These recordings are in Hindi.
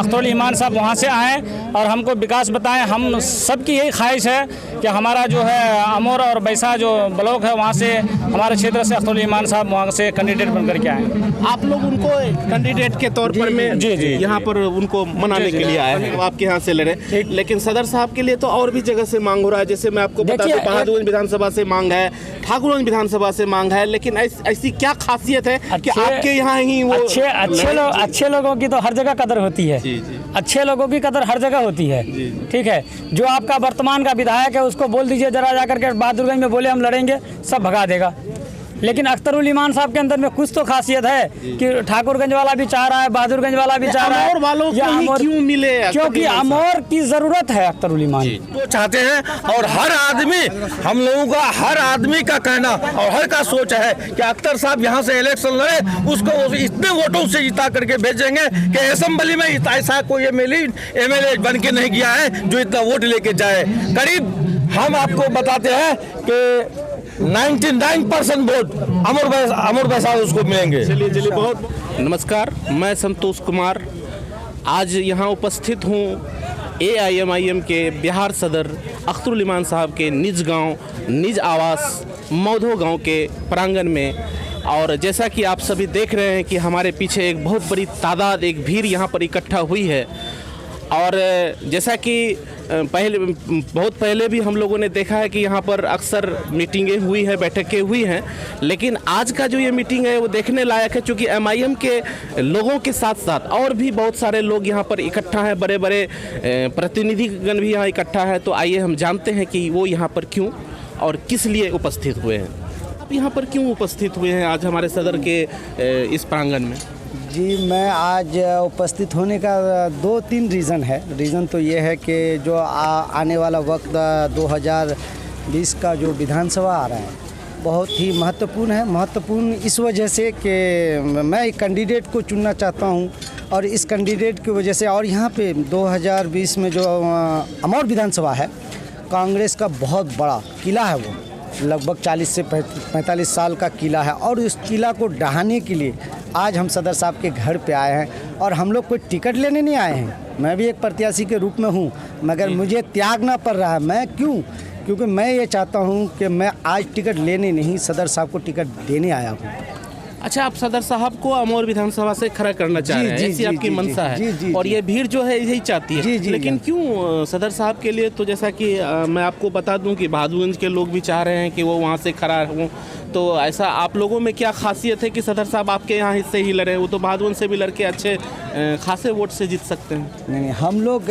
अख्तरुल ईमान साहब वहाँ से आएँ और हमको विकास बताएं। हम सबकी यही ख्वाहिश है कि हमारा जो है अमोर और बैसा जो ब्लॉक है वहाँ से हमारे क्षेत्र से अख्तरुल ईमान साहब वहाँ से कैंडिडेट बन करके आए। आप लोग उनको कैंडिडेट के तौर पर में जी यहाँ पर उनको मनाने के लिए आए हैं, आपके यहाँ से लड़े। लेकिन सदर साहब के लिए तो और भी जगह से मांग हो रहा है। जैसे मैं आपको बता दूं, बहादुरगंज विधानसभा से मांग है, ठाकुरगंज विधानसभा से मांग है। लेकिन ऐसी क्या खासियत है कि आपके यहाँ ही वो अच्छे लोगों की तो हर जगह कदर होती है। अच्छे लोगों की कदर हर जगह होती है। ठीक है, जो आपका वर्तमान का विधायक है उसको बोल दीजिए जरा जाकर के बहादुरगंज में बोले हम लड़ेंगे, सब भगा देगा। लेकिन अख्तरुल ईमान साहब के अंदर में कुछ तो खासियत है कि ठाकुरगंज वाला भी चाह रहा है, बहादुरगंज वाला भी चाह रहा है। अमोर क्यों मिले? क्योंकि अमोर की जरूरत है अख्तरुल ईमान वो चाहते हैं। और हर आदमी, हम लोगों का हर आदमी का कहना और हर का सोच है कि अख्तर साहब यहाँ से इलेक्शन लड़े, उसको इतने वोटों से जिता करके भेजेंगे कि असेंबली में ऐसा कोई एमएलए बन के नहीं गया है जो इतना वोट लेके जाए। करीब हम आपको बताते हैं कि 99% वोट अमर बैसा उसको मिलेंगे। चलिए बहुत नमस्कार, मैं संतोष कुमार आज यहाँ उपस्थित हूँ AIMIM के बिहार सदर अख्तरुल ईमान साहब के निज गांव, निज आवास मौधो गांव के प्रांगण में। और जैसा कि आप सभी देख रहे हैं कि हमारे पीछे एक बहुत बड़ी तादाद, एक भीड़ यहाँ पर इकट्ठा हुई है। और जैसा कि बहुत पहले भी हम लोगों ने देखा है कि यहाँ पर अक्सर मीटिंगें हुई हैं, बैठकें हुई हैं। लेकिन आज का जो ये मीटिंग है वो देखने लायक है, क्योंकि MIM के लोगों के साथ साथ और भी बहुत सारे लोग यहाँ पर इकट्ठा हैं, बड़े बड़े प्रतिनिधिगण भी यहाँ इकट्ठा है। तो आइए हम जानते हैं कि वो यहाँ पर क्यों और किस लिए उपस्थित हुए हैं। आप यहाँ पर क्यों उपस्थित हुए हैं आज हमारे सदर के इस प्रांगण में? जी, मैं आज उपस्थित होने का 2-3 रीज़न है। रीज़न तो ये है कि जो आने वाला वक्त 2020 का जो विधानसभा आ रहा है बहुत ही महत्वपूर्ण है। महत्वपूर्ण इस वजह से कि मैं एक कैंडिडेट को चुनना चाहता हूं और इस कैंडिडेट की वजह से, और यहाँ पे 2020 में जो अमौर विधानसभा है, कांग्रेस का बहुत बड़ा किला है, वो लगभग 40 से 45 साल का किला है। और उस किला को ढहाने के लिए आज हम सदर साहब के घर पे आए हैं। और हम लोग कोई टिकट लेने नहीं आए हैं, मैं भी एक प्रत्याशी के रूप में हूँ, मगर मुझे त्यागना पड़ रहा है। मैं क्योंकि मैं ये चाहता हूँ कि मैं आज टिकट लेने नहीं, सदर साहब को टिकट देने आया हूँ। अच्छा, आप सदर साहब को अमौर विधानसभा से खड़ा करना चाह रहे हैं, ऐसी आपकी मंशा है। और ये भीड़ जो है यही चाहती है। लेकिन क्यों सदर साहब के लिए? तो जैसा कि मैं आपको बता दूं कि बहादुरगंज के लोग भी चाह रहे हैं कि वो वहाँ से खड़ा हों। तो ऐसा आप लोगों में क्या खासियत है कि सदर साहब आपके यहाँ हिस्से ही लड़े? वो तो बहादुरगंज से भी लड़के अच्छे खासे वोट से जीत सकते हैं। नहीं, हम लोग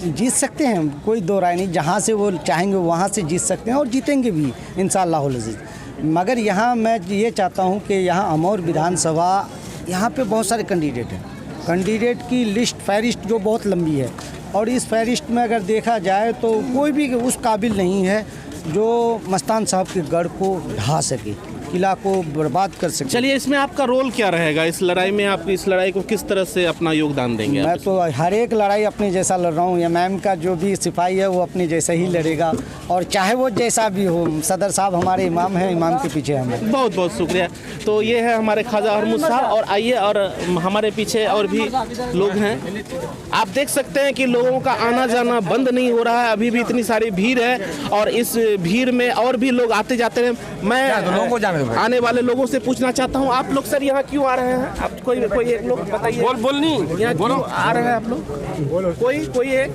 जीत सकते हैं, कोई दो राय नहीं। जहाँ से वो चाहेंगे वहाँ से जीत सकते हैं और जीतेंगे भी इंशाअल्लाह अज़ीज़। मगर यहाँ मैं ये चाहता हूँ कि यहाँ अमौर विधानसभा, यहाँ पे बहुत सारे कैंडिडेट हैं। कैंडिडेट की लिस्ट, फहरिस्त जो बहुत लंबी है, और इस फहरिस्त में अगर देखा जाए तो कोई भी उस काबिल नहीं है जो मस्तान साहब के गढ़ को ढहा सके, किला को बर्बाद कर सके। चलिए, इसमें आपका रोल क्या रहेगा इस लड़ाई में? आप इस लड़ाई को किस तरह से अपना योगदान देंगे? मैं तो हर एक लड़ाई अपने जैसा लड़ रहा हूँ। MIM का जो भी सिपाही है वो अपने जैसा ही लड़ेगा, और चाहे वो जैसा भी हो। सदर साहब हमारे इमाम हैं, इमाम के पीछे हम। बहुत बहुत शुक्रिया। तो ये है हमारे ख्वाजा हरमुज साहब। और आइए, और हमारे पीछे और भी लोग हैं। आप देख सकते हैं कि लोगों का आना जाना बंद नहीं हो रहा है, अभी भी इतनी सारी भीड़ है। और इस भीड़ में और भी लोग आते जाते हैं। मैं आने वाले लोगों से पूछना चाहता हूँ, आप लोग सर यहाँ क्यों आ रहे हैं? आप कोई एक लोग बताइए। यहाँ क्यों आ रहे हैं आप लोग? कोई एक?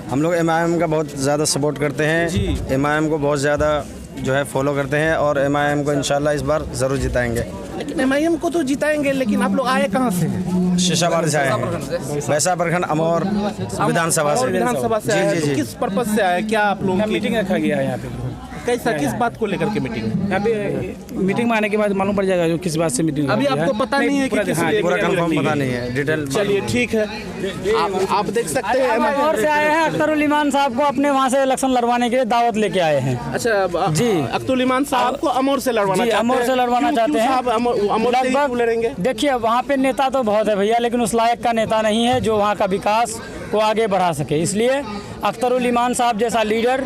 हम लोग MIM का बहुत ज़्यादा सपोर्ट करते हैं जी। MIM को बहुत ज़्यादा जो है फॉलो करते हैं, और MIM को इंशाल्लाह इस बार ज़रूर जिताएंगे। लेकिन MIM को तो जिताएंगे, लेकिन आप लोग आए कहाँ से हैं? शीशाबाद से आए हैं, बैसा प्रखंड अमौर विधानसभा से। जी। किस पर्पज से आए? क्या आप लोग मीटिंग रखा गया है यहाँ पे? कैसा, किस बात को लेकर के मीटिंग? यहाँ पे मीटिंग में आने के बाद मालूम पड़ जाएगा जो किस बात से मीटिंग। अभी आपको पता नहीं है कि किस लिए? पूरा कंफर्म पता नहीं है, डिटेल। चलिए ठीक है, आप देख सकते हैं अमौर से आए हैं। अख्तरुल ईमान साहब को अपने वहाँ से इलेक्शन लड़वाने के लिए दावत लेके आए हैं। अच्छा जी, अख्तरुल ईमान साहब को अमौर से लड़वाना चाहते हैं? अमौर से लड़वाना चाहते हैं। अमौर से ही लड़ेंगे? देखिए, वहाँ पे नेता तो बहुत है भैया, लेकिन उस लायक का नेता नहीं है जो वहाँ का विकास को आगे बढ़ा सके। इसलिए अख्तरुल ईमान साहब जैसा लीडर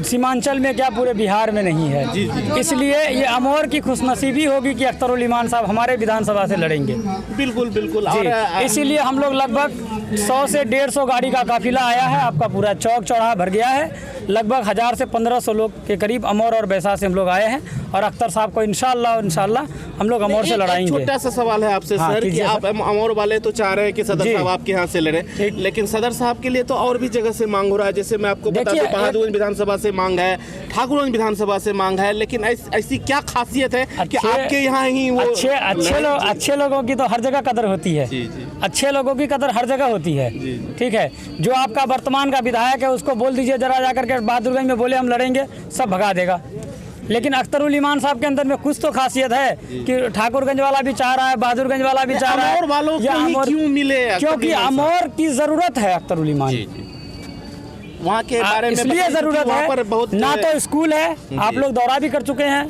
सीमांचल में क्या पूरे बिहार में नहीं है। इसलिए ये अमौर की खुशनसीबी होगी कि अख्तरुल ईमान साहब हमारे विधानसभा से लड़ेंगे। बिल्कुल बिल्कुल। जी, और इसीलिए हम लोग लगभग 100 से 150 गाड़ी का काफिला आया है। आपका पूरा चौक चौराहा भर गया है। लगभग 1000 से 1500 लोग के करीब अमौर और बैसा से हम लोग आए हैं और अख्तर साहब को इंशाअल्लाह हम लोग अमौर से लड़ाएंगे। छोटा सा सवाल है आपसे हाँ, सर कि कीजिए आप अमौर वाले तो चाह रहे हैं कि सदर जी। साहब आपके यहाँ से लड़े, लेकिन सदर साहब के लिए तो और भी जगह से मांग हो रहा है। जैसे मैं आपको बता दूं, बहादुरगंज विधानसभा से मांग है, ठाकुरगंज विधानसभा से मांग है, लेकिन ऐसी क्या खासियत है कि आपके यहाँ ही वो अच्छे लोगों की तो हर जगह कदर होती है। अच्छे लोगों की कदर हर जगह होती है। ठीक है, जो आपका वर्तमान का विधायक है उसको बोल दीजिए जरा जाकर के बहादुरगंज में बोले हम लड़ेंगे, सब भगा देगा। लेकिन अख्तरुल ईमान साहब के अंदर में कुछ तो खासियत है कि ठाकुरगंज वाला भी चाह रहा है, बहादुरगंज वाला भी चाह रहा है। अमौर वालों को ही क्यों मिले? क्योंकि अमौर की जरूरत है अख्तरुल ईमान, वहाँ के बारे में इसलिए जरूरत वहाँ पर है। बहुत ना तो स्कूल है, आप लोग दौरा भी कर चुके हैं,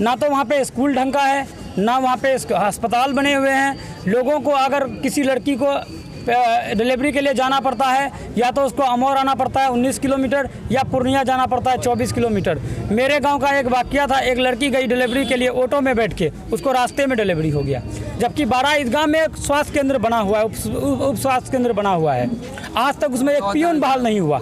ना तो वहाँ पे स्कूल ढंग का है, ना वहाँ पे अस्पताल बने हुए हैं। लोगों को अगर किसी लड़की को डिलीवरी के लिए जाना पड़ता है या तो उसको अमौर आना पड़ता है 19 किलोमीटर या पूर्णिया जाना पड़ता है 24 किलोमीटर। मेरे गांव का एक वाकया था, एक लड़की गई डिलीवरी के लिए ऑटो में बैठ के, उसको रास्ते में डिलीवरी हो गया। जबकि बारा ईदगाह में एक स्वास्थ्य केंद्र बना हुआ है, उप स्वास्थ्य केंद्र बना हुआ है, आज तक उसमें एक पियून बहाल नहीं हुआ।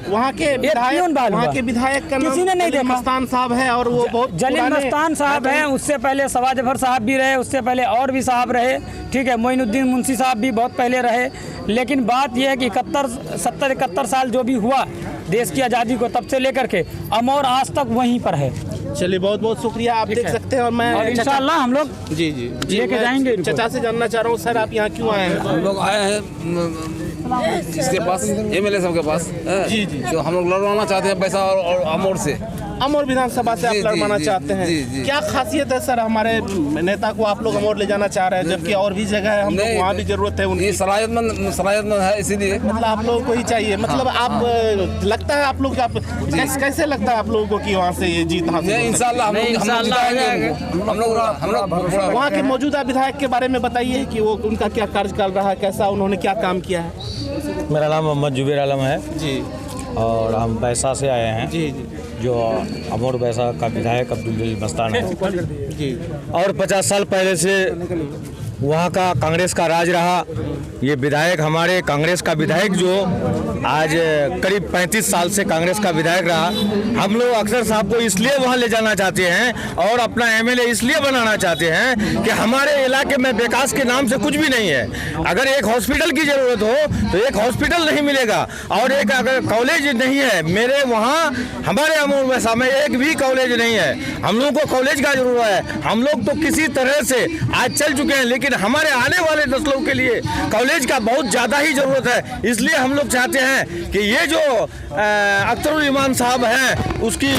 वहाँ के विधायक का किसी ने नहीं देखा। मस्तान साहब है और वो बहुत जलील मस्तान साहब हैं, उससे पहले सवाज जफर साहब भी रहे, उससे पहले और भी साहब रहे। ठीक है, मोइनुद्दीन मुंशी साहब भी बहुत पहले रहे। लेकिन बात यह है कि 71 साल जो भी हुआ देश की आज़ादी को, तब से लेकर के अमौर आज तक वहीं पर है। चलिए, बहुत बहुत शुक्रिया। आप देख सकते हैं और मैं इंशाअल्लाह हम लोग जी लेके जाएंगे। चाचा से जानना चाह रहा हूँ, सर आप यहाँ क्यों आए हैं? हम लोग आए हैं इसके पास, एमएलए साहब के पास। जी तो हम लोग लड़वाना चाहते हैं पैसा और अमौर से। अमौर विधानसभा से आप लड़वाना चाहते हैं? क्या खासियत है सर हमारे नेता को आप लोग अमौर ले जाना चाह रहे हैं, जबकि और भी जगह है, हम लोग वहाँ भी जरूरत है उनकी? सलाहियतमंद है, इसीलिए मतलब आप लोगों को ही चाहिए। मतलब आप लगता है आप लोग कैसे लगता है आप लोगों को कि वहाँ से ये जीत हासिल? इंशाल्लाह हम लोग वहाँ के मौजूदा विधायक के बारे में बताइए कि वो उनका क्या कार्यकाल रहा है, कैसा उन्होंने क्या काम किया है? मेरा नाम मोहम्मद जुबेर आलम है जी, और हम बैसा से आए हैं। जी जो अमौर बैसा का विधायक अब्दुल जलील मस्तान है जी। और 50 साल पहले से वहाँ का कांग्रेस का राज रहा। ये विधायक हमारे कांग्रेस का विधायक जो आज करीब 35 साल से कांग्रेस का विधायक रहा। हम लोग अख्तर साहब को इसलिए वहाँ ले जाना चाहते हैं और अपना एमएलए इसलिए बनाना चाहते हैं कि हमारे इलाके में विकास के नाम से कुछ भी नहीं है। अगर एक हॉस्पिटल की ज़रूरत हो तो एक हॉस्पिटल नहीं मिलेगा, और एक अगर कॉलेज नहीं है, मेरे वहाँ हमारे अमौर बैसा में एक भी कॉलेज नहीं है। हम लोगों को कॉलेज का जरूरत है। हम लोग तो किसी तरह से आज चल चुके हैं, लेकिन हमारे आने वाले नस्लों के लिए कॉलेज का बहुत ज़्यादा ही ज़रूरत है। इसलिए हम लोग चाहते हैं कि ये जो अख्तरुल ईमान साहब हैं, उसकी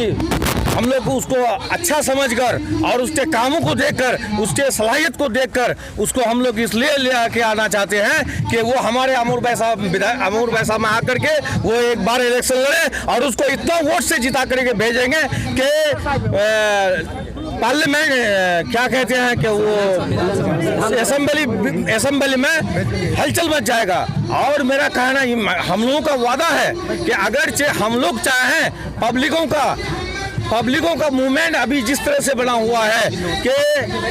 हम लोग उसको अच्छा समझकर और उसके कामों को देखकर, उसके सलाहियत को देखकर उसको हम लोग इसलिए ले आके आना चाहते हैं कि वो हमारे अमौर बैसा में आकर के वो एक बार इलेक्शन लड़े और उसको इतना वोट से जिता करके भेजेंगे कि पार्लियामेंट क्या कहते हैं कि वो असेंबली में हलचल मच जाएगा। और मेरा कहना, हम लोगों का वादा है कि अगर हम लोग चाहें पब्लिकों का मूवमेंट अभी जिस तरह से बना हुआ है कि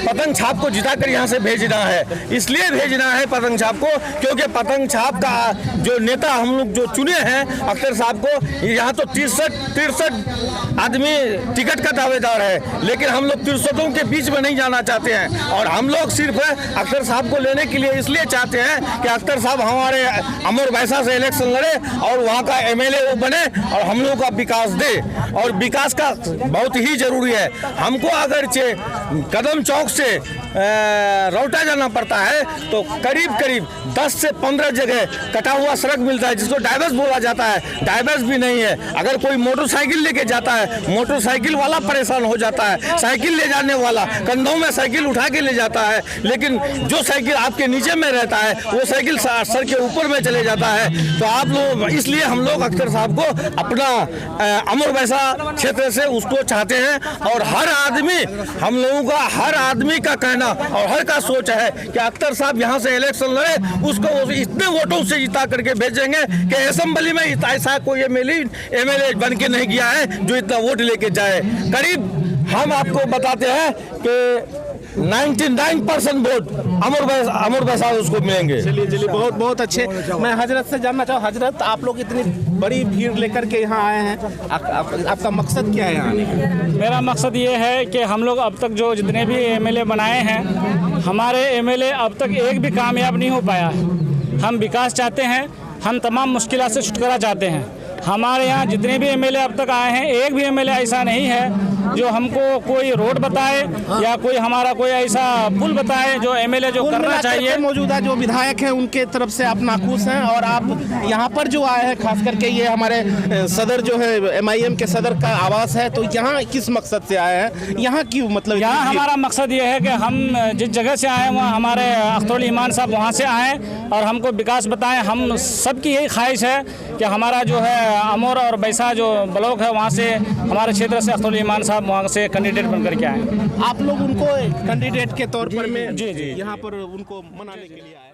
पतंग छाप को जिताकर यहाँ से भेजना है। इसलिए भेजना है पतंग छाप को क्योंकि पतंग छाप का जो नेता हम लोग जो चुने हैं अख्तर साहब को, यहाँ तो 63 आदमी टिकट का दावेदार है, लेकिन हम लोग 63 के बीच में नहीं जाना चाहते हैं। और हम लोग सिर्फ अख्तर साहब को लेने के लिए इसलिए चाहते हैं कि अख्तर साहब हमारे अमौर बैसा से इलेक्शन लड़े और वहाँ का एमएलए वो बने और हम लोगों का विकास दे। और विकास का बहुत ही जरूरी है। हमको अगर कदम चौक से रौटा जाना पड़ता है तो करीब 10 से 15 जगह कटा हुआ सड़क मिलता है, जिसको डाइवर्स बोला जाता है। डाइवर्स भी नहीं है। अगर कोई मोटरसाइकिल लेके जाता है, मोटरसाइकिल वाला परेशान हो जाता है, साइकिल ले जाने वाला कंधों में साइकिल उठा के ले जाता है, लेकिन जो साइकिल आपके नीचे में रहता है वो साइकिल सर के ऊपर में चले जाता है। तो आप लोग, इसलिए हम लोग अख्तर साहब को अपना अमौर बैसा क्षेत्र से उसको चाहते हैं। और हर आदमी, हम लोगों का हर आदमी का कहना कहना और हर का सोच है कि अख्तर साहब यहाँ से इलेक्शन लड़े, उसको वो इतने वोटों से जिता करके भेजेंगे कि असेंबली में ऐसा कोई एमएलए बन के नहीं गया है जो इतना वोट लेके जाए। करीब हम आपको बताते हैं कि 99% वोट अमर बैसाल उसको मिलेंगे। चलिए बहुत बहुत अच्छे। मैं हजरत से जानना चाहूँ, हजरत आप लोग इतनी बड़ी भीड़ लेकर के यहाँ आए हैं, आपका मकसद क्या है आने का? मेरा मकसद ये है कि हम लोग अब तक जो जितने भी एमएलए बनाए हैं, हमारे एमएलए अब तक एक भी कामयाब नहीं हो पाया। हम विकास चाहते हैं, हम तमाम मुश्किलात से छुटकारा चाहते हैं। हमारे यहाँ जितने भी एमएलए अब तक आए हैं, एक भी एमएलए ऐसा नहीं है जो हमको कोई रोड बताए या कोई हमारा कोई ऐसा पुल बताए जो एमएलए जो करना चाहिए। मौजूदा जो विधायक हैं उनके तरफ से आप नाखुश हैं, और आप यहाँ पर जो आए हैं, खास करके ये हमारे सदर जो है एमआईएम के सदर का आवास है, तो यहाँ किस मकसद से आए हैं? यहाँ की मतलब यहाँ हमारा मकसद ये है कि हम जिस जगह से आए वहाँ हमारे अख्तरुल ईमान साहब वहाँ से आएँ और हमको विकास बताएं। हम सबकी यही ख्वाहिश है कि हमारा जो है अमर और बैसा जो ब्लॉक है वहाँ से हमारे क्षेत्र से अख्तरुल ईमान साहब वहाँ से कैंडिडेट बन करके आए। आप लोग उनको कैंडिडेट के तौर पर में जी यहाँ पर उनको मनाने के लिए आए।